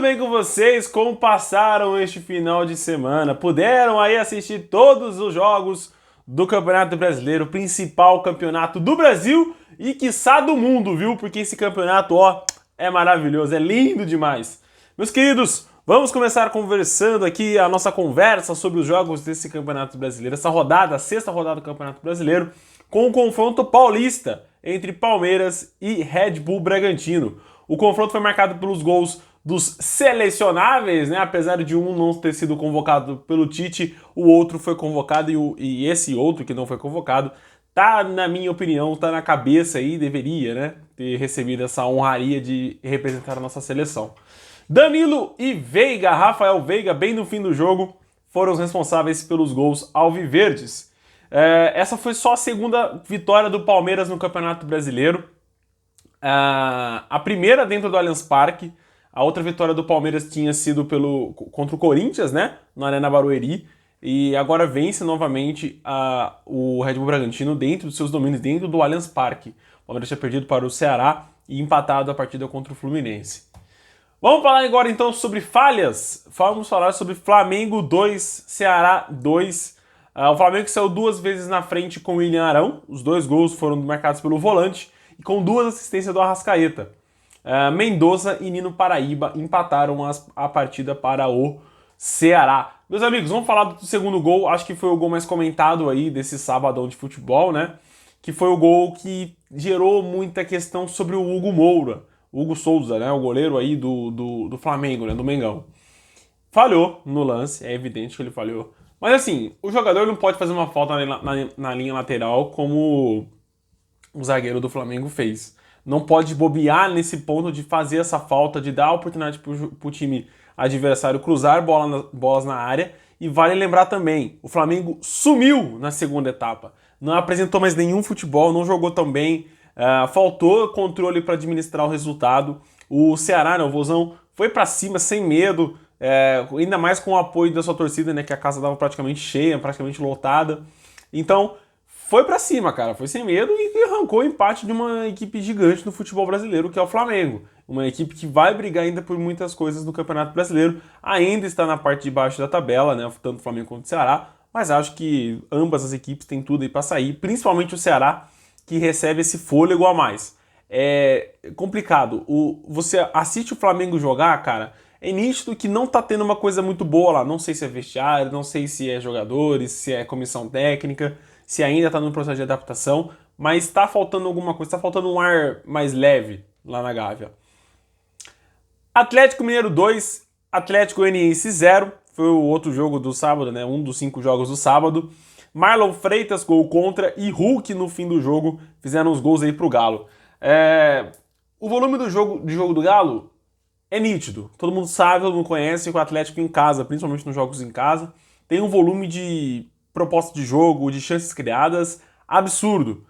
bem com vocês? Como passaram este final de semana? Puderam aí assistir todos os jogos do Campeonato Brasileiro, principal campeonato do Brasil e quiçá do mundo, viu? Porque esse campeonato, ó, é maravilhoso, é lindo demais. Meus queridos, vamos começar conversando aqui a nossa conversa sobre os jogos desse Campeonato Brasileiro, essa rodada, a sexta rodada do Campeonato Brasileiro, com o confronto paulista entre Palmeiras e Red Bull Bragantino. O confronto foi marcado pelos gols dos selecionáveis, né? Apesar de um não ter sido convocado pelo Tite, o outro foi convocado e esse outro que não foi convocado tá, na minha opinião, tá na cabeça aí, deveria, né, ter recebido essa honraria de representar a nossa seleção. Danilo e Veiga, Rafael Veiga, bem no fim do jogo, foram os responsáveis pelos gols alviverdes. Essa foi só a segunda vitória do Palmeiras no Campeonato Brasileiro. A primeira dentro do Allianz Parque. A outra vitória do Palmeiras tinha sido contra o Corinthians, né? Na Arena Barueri. E agora vence novamente o Red Bull Bragantino dentro dos seus domínios, dentro do Allianz Parque. O Palmeiras tinha perdido para o Ceará e empatado a partida contra o Fluminense. Vamos falar agora então sobre falhas. Vamos falar sobre Flamengo 2, Ceará 2. O Flamengo saiu duas vezes na frente com o William Arão. Os dois gols foram marcados pelo volante e com duas assistências do Arrascaeta. Mendoza e Nino Paraíba empataram a partida para o Ceará. Meus amigos, vamos falar do segundo gol. Acho que foi o gol mais comentado aí desse sabadão de futebol, né? Que foi o gol que gerou muita questão sobre o Hugo Moura. Hugo Souza, né? O goleiro aí do Flamengo, né? Do Mengão. Falhou no lance, é evidente que ele falhou. Mas assim, o jogador não pode fazer uma falta na linha lateral como o zagueiro do Flamengo fez. Não pode bobear nesse ponto de fazer essa falta, de dar a oportunidade para o time adversário cruzar bolas na área. E vale lembrar também, o Flamengo sumiu na segunda etapa. Não apresentou mais nenhum futebol, não jogou tão bem, faltou controle para administrar o resultado. O Ceará, né, o Vozão, foi para cima sem medo, ainda mais com o apoio da sua torcida, né, que a casa estava praticamente cheia, praticamente lotada. Então, foi pra cima, cara, foi sem medo e arrancou o empate de uma equipe gigante no futebol brasileiro, que é o Flamengo. Uma equipe que vai brigar ainda por muitas coisas no Campeonato Brasileiro, ainda está na parte de baixo da tabela, né, tanto o Flamengo quanto o Ceará, mas acho que ambas as equipes têm tudo aí pra sair, principalmente o Ceará, que recebe esse fôlego a mais. É complicado, você assiste o Flamengo jogar, cara, é nítido que não tá tendo uma coisa muito boa lá, não sei se é vestiário, não sei se é jogadores, se é comissão técnica, se ainda está no processo de adaptação, mas está faltando alguma coisa, está faltando um ar mais leve lá na Gávea. Atlético Mineiro 2, Atlético Goianiense 0, foi o outro jogo do sábado, né? Um dos 5 jogos do sábado. Marlon Freitas, gol contra, e Hulk no fim do jogo fizeram os gols aí pro Galo. O volume do jogo do Galo é nítido, todo mundo sabe, todo mundo conhece que o Atlético em casa, principalmente nos jogos em casa, tem um volume de proposta de jogo, de chances criadas, absurdo.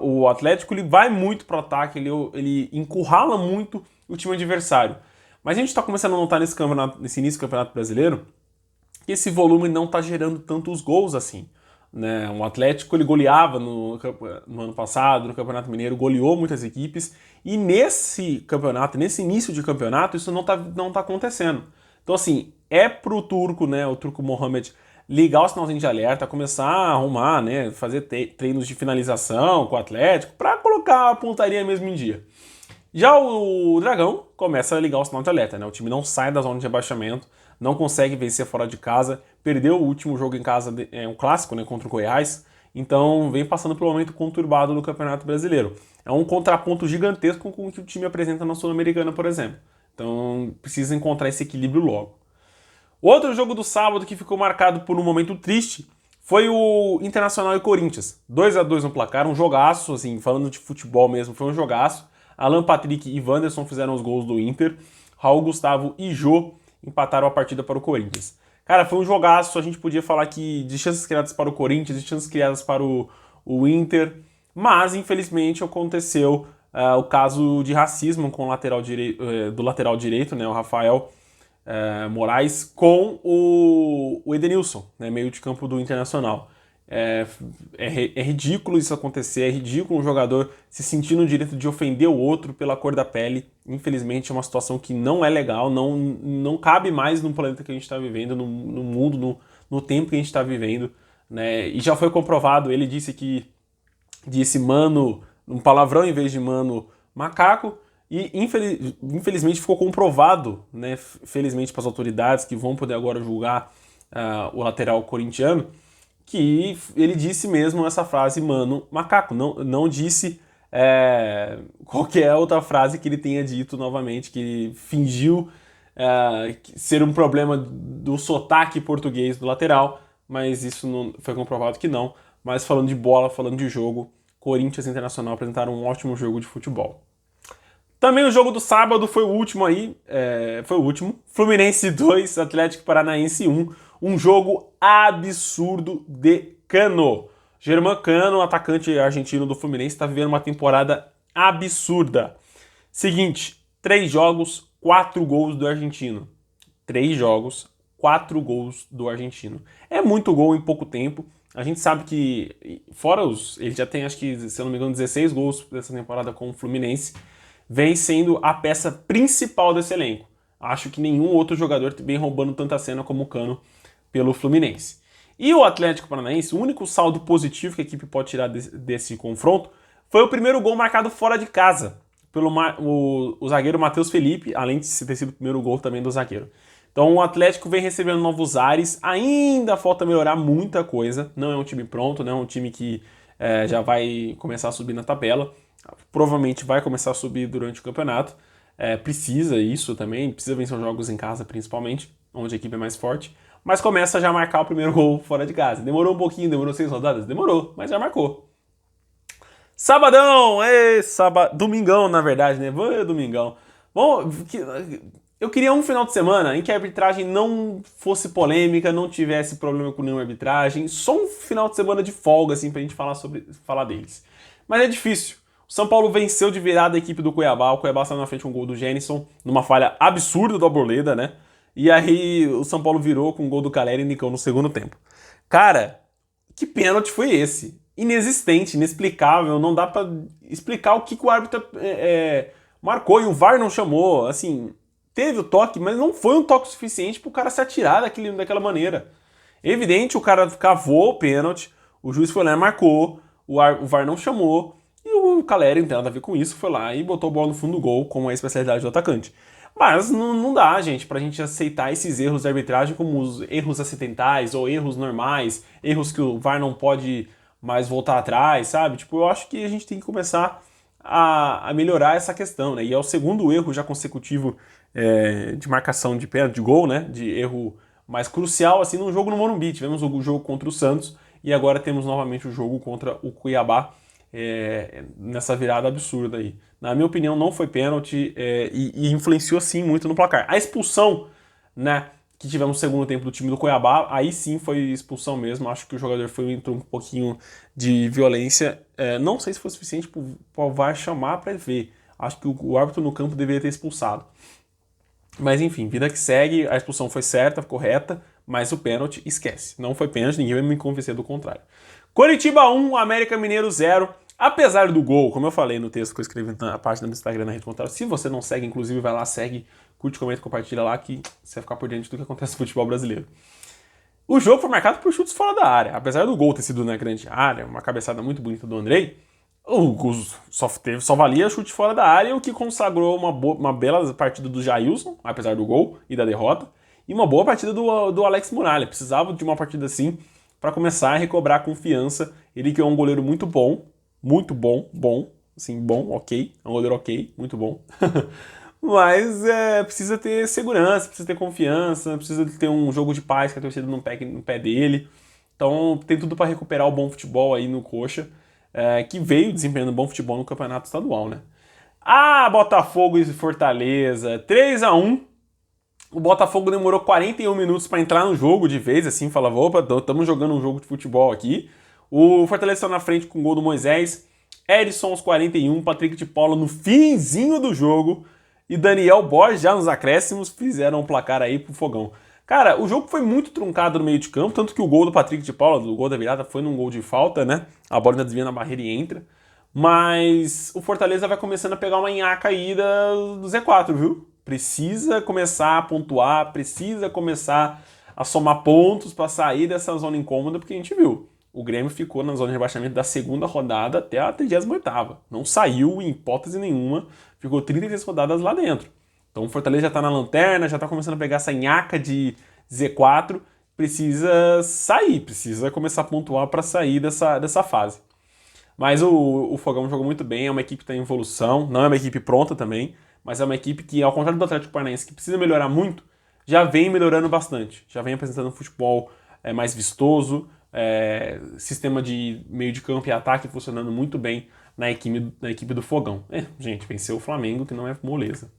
O Atlético ele vai muito pro ataque, ele encurrala muito o time adversário. Mas a gente está começando a notar nesse início do Campeonato Brasileiro que esse volume não está gerando tantos gols assim. Né? O Atlético ele goleava no ano passado, no Campeonato Mineiro, goleou muitas equipes, e nesse campeonato, nesse início de campeonato, isso não tá acontecendo. Então assim, pro turco, né, o turco Mohamed, ligar o sinalzinho de alerta, começar a arrumar, né, fazer treinos de finalização com o Atlético, para colocar a pontaria mesmo em dia. Já o Dragão começa a ligar o sinal de alerta, né? O time não sai da zona de rebaixamento, não consegue vencer fora de casa, perdeu o último jogo em casa, um clássico, né, contra o Goiás, então vem passando pelo momento conturbado do Campeonato Brasileiro. É um contraponto gigantesco com o que o time apresenta na Sul-Americana, por exemplo. Então precisa encontrar esse equilíbrio logo. O outro jogo do sábado que ficou marcado por um momento triste foi o Internacional e Corinthians. 2-2 no placar, um jogaço, assim, falando de futebol mesmo, foi um jogaço. Alan Patrick e Wanderson fizeram os gols do Inter. Raul Gustavo e Jô empataram a partida para o Corinthians. Cara, foi um jogaço, a gente podia falar aqui de chances criadas para o Corinthians, de chances criadas para o Inter, mas infelizmente aconteceu o caso de racismo com do lateral direito, né, o Rafael Moraes, com o Edenilson, né, meio de campo do Internacional. É ridículo isso acontecer, é ridículo um jogador se sentir no direito de ofender o outro pela cor da pele. Infelizmente é uma situação que não é legal, não cabe mais no planeta que a gente está vivendo, no mundo, no tempo que a gente está vivendo, né? E já foi comprovado, ele disse mano, um palavrão em vez de mano, macaco, e infelizmente ficou comprovado, né? Felizmente para as autoridades que vão poder agora julgar o lateral corintiano, que ele disse mesmo essa frase, mano, macaco. Não disse qualquer outra frase que ele tenha dito novamente, que fingiu ser um problema do sotaque português do lateral, mas isso não foi comprovado que não. Mas falando de bola, falando de jogo, Corinthians e Internacional apresentaram um ótimo jogo de futebol. Também o jogo do sábado foi o último aí, foi o último. Fluminense 2, Atlético Paranaense 1. Um jogo absurdo de Cano. Germán Cano, atacante argentino do Fluminense, está vivendo uma temporada absurda. Seguinte, 3 jogos, 4 gols do argentino. 3 jogos, 4 gols do argentino. É muito gol em pouco tempo. A gente sabe que, fora ele já tem, acho que, se eu não me engano, 16 gols dessa temporada com o Fluminense. Vem sendo a peça principal desse elenco. Acho que nenhum outro jogador vem roubando tanta cena como o Cano pelo Fluminense. E o Atlético Paranaense, o único saldo positivo que a equipe pode tirar desse confronto foi o primeiro gol marcado fora de casa pelo o zagueiro Matheus Felipe, além de ter sido o primeiro gol também do zagueiro. Então o Atlético vem recebendo novos ares, ainda falta melhorar muita coisa, não é um time pronto, não é um time que já vai começar a subir na tabela, provavelmente vai começar a subir durante o campeonato, precisa isso também, precisa vencer os jogos em casa principalmente, onde a equipe é mais forte, mas começa já a marcar o primeiro gol fora de casa. Demorou um pouquinho, demorou 6 rodadas? Demorou, mas já marcou. Sabadão! Domingão, na verdade, né? Domingão. Bom, eu queria um final de semana em que a arbitragem não fosse polêmica, não tivesse problema com nenhuma arbitragem, só um final de semana de folga, assim, pra gente falar deles. Mas é difícil. O São Paulo venceu de virada a equipe do Cuiabá. O Cuiabá saiu na frente com um gol do Jhenison, numa falha absurda do Arboleda, né? E aí o São Paulo virou com o gol do Calera e Nicão no segundo tempo. Cara, que pênalti foi esse? Inexistente, inexplicável, não dá pra explicar o que o árbitro marcou e o VAR não chamou. Assim, teve o toque, mas não foi um toque suficiente pro cara se atirar daquela maneira. É evidente, o cara cavou o pênalti, o juiz foi lá e marcou, o VAR não chamou, e o Calera, não tem nada a ver com isso, foi lá e botou a bola no fundo do gol, como é a especialidade do atacante. Mas não dá, gente, pra gente aceitar esses erros de arbitragem como os erros acidentais ou erros normais, erros que o VAR não pode mais voltar atrás, sabe? Tipo, eu acho que a gente tem que começar a melhorar essa questão, né? E é o segundo erro já consecutivo de marcação de pênalti, de gol, né? De erro mais crucial, assim, num jogo no Morumbi. Tivemos o jogo contra o Santos e agora temos novamente o jogo contra o Cuiabá. Nessa virada absurda aí. Na minha opinião, não foi pênalti e influenciou sim muito no placar. A expulsão, né, que tivemos no segundo tempo do time do Cuiabá, aí sim foi expulsão mesmo. Acho que o jogador entrou um pouquinho de violência. Não sei se foi suficiente para o VAR chamar para ver. Acho que o árbitro no campo deveria ter expulsado. Mas enfim, vida que segue, a expulsão foi certa, correta, mas o pênalti, esquece. Não foi pênalti, ninguém vai me convencer do contrário. Coritiba 1, América Mineiro 0. Apesar do gol, como eu falei no texto que eu escrevi na página do Instagram na Rede Contrário, se você não segue, inclusive, vai lá, segue, curte, comenta, compartilha lá, que você vai ficar por dentro de tudo que acontece no futebol brasileiro. O jogo foi marcado por chutes fora da área. Apesar do gol ter sido na grande área, uma cabeçada muito bonita do Andrei, só valia chute fora da área, o que consagrou uma bela partida do Jailson, apesar do gol e da derrota, e uma boa partida do Alex Muralha. Precisava de uma partida assim para começar a recobrar a confiança. Ele que é um goleiro muito bom, assim, bom, ok, é um goleiro ok, muito bom. Mas precisa ter segurança, precisa ter confiança, precisa ter um jogo de paz que a torcida não pegue no pé dele. Então tem tudo para recuperar o bom futebol aí no Coxa, que veio desempenhando bom futebol no campeonato estadual, né? Botafogo e Fortaleza, 3-1. O Botafogo demorou 41 minutos para entrar no jogo de vez, assim, falava, opa, estamos jogando um jogo de futebol aqui. O Fortaleza está na frente com o gol do Moisés, Edson aos 41, Patrick de Paula no finzinho do jogo e Daniel Borges já nos acréscimos fizeram um placar aí pro Fogão. Cara, o jogo foi muito truncado no meio de campo, tanto que o gol do Patrick de Paula, o gol da virada, foi num gol de falta, né? A bola ainda desvia na barreira e entra. Mas o Fortaleza vai começando a pegar uma nhaca aí do Z4, viu? Precisa começar a pontuar, precisa começar a somar pontos para sair dessa zona incômoda, porque a gente viu. O Grêmio ficou na zona de rebaixamento da segunda rodada até a 38ª. Não saiu em hipótese nenhuma, ficou 36 rodadas lá dentro. Então o Fortaleza já tá na lanterna, já tá começando a pegar essa nhaca de Z4, precisa sair, precisa começar a pontuar para sair dessa fase. Mas o Fogão jogou muito bem, é uma equipe que está em evolução, não é uma equipe pronta também, mas é uma equipe que, ao contrário do Atlético Paranaense, que precisa melhorar muito, já vem melhorando bastante, já vem apresentando um futebol mais vistoso, sistema de meio de campo e ataque funcionando muito bem na equipe do Fogão. Gente, venceu o Flamengo, que não é moleza.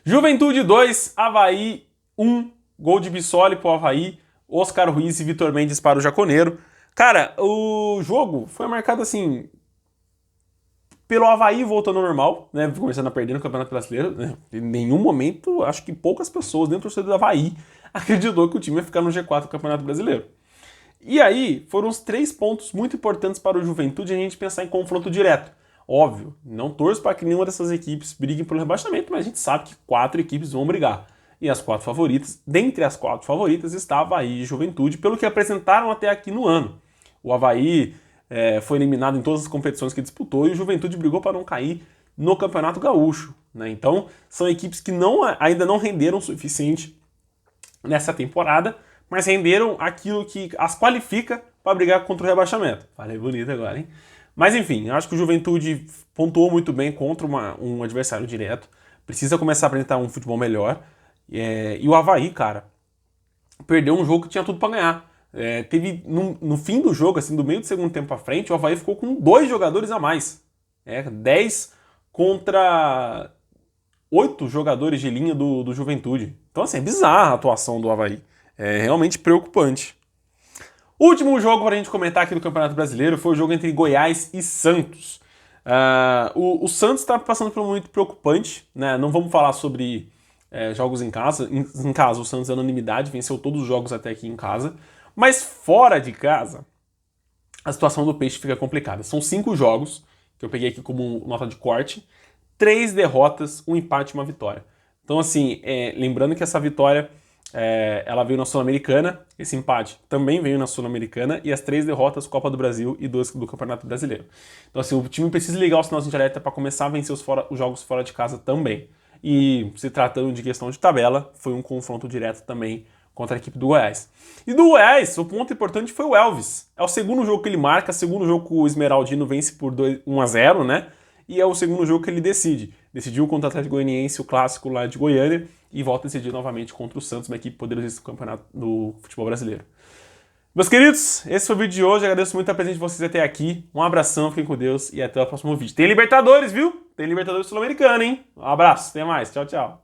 Juventude 2, Avaí 1, gol de Bissoli pro Avaí, Oscar Ruiz e Vitor Mendes para o Jaconeiro. Cara, o jogo foi marcado assim pelo Avaí voltando ao normal, né? Começando a perder no Campeonato Brasileiro. Né? Em nenhum momento, acho que poucas pessoas dentro do torcedor do Avaí acreditou que o time ia ficar no G4 do Campeonato Brasileiro. E aí, foram os 3 pontos muito importantes para o Juventude a gente pensar em confronto direto. Óbvio, não torço para que nenhuma dessas equipes brigue pelo rebaixamento, mas a gente sabe que 4 equipes vão brigar. E as 4 favoritas, dentre as 4 favoritas, está Avaí e Juventude, pelo que apresentaram até aqui no ano. O Avaí foi eliminado em todas as competições que disputou e o Juventude brigou para não cair no Campeonato Gaúcho. Né? Então, são equipes que ainda não renderam o suficiente nessa temporada, mas renderam aquilo que as qualifica para brigar contra o rebaixamento. Falei bonito agora, hein? Mas enfim, eu acho que o Juventude pontuou muito bem contra um adversário direto. Precisa começar a apresentar um futebol melhor. E o Avaí, cara, perdeu um jogo que tinha tudo para ganhar. Teve no fim do jogo, assim, do meio do segundo tempo à frente, o Avaí ficou com 2 jogadores a mais. 10 contra 8 jogadores de linha do Juventude. Então, assim, é bizarra a atuação do Avaí. É realmente preocupante. Último jogo para a gente comentar aqui do Campeonato Brasileiro foi o jogo entre Goiás e Santos. O Santos está passando por um momento preocupante, né? Não vamos falar sobre jogos em casa. Em casa, o Santos é unanimidade, venceu todos os jogos até aqui em casa. Mas fora de casa, a situação do Peixe fica complicada. São 5 jogos, que eu peguei aqui como nota de corte, 3 derrotas, 1 empate e 1 vitória. Então, assim, lembrando que essa vitória ela veio na Sul-Americana, esse empate também veio na Sul-Americana, e as 3 derrotas, Copa do Brasil e 2 do Campeonato Brasileiro. Então, assim, o time precisa ligar o sinalzinho de alerta para começar a vencer os jogos fora de casa também. E, se tratando de questão de tabela, foi um confronto direto também contra a equipe do Goiás. E do Goiás, o ponto importante foi o Elvis. É o segundo jogo que ele marca, segundo jogo que o Esmeraldino vence por 1-0, né? E é o segundo jogo que ele decide. Decidiu contra o Atlético Goianiense, o clássico lá de Goiânia, e volta a decidir novamente contra o Santos, uma equipe poderosa do campeonato do futebol brasileiro. Meus queridos, esse foi o vídeo de hoje. Agradeço muito a presença de vocês até aqui. Um abração, fiquem com Deus e até o próximo vídeo. Tem Libertadores, viu? Tem Libertadores Sul-Americana, hein? Um abraço, até mais. Tchau, tchau.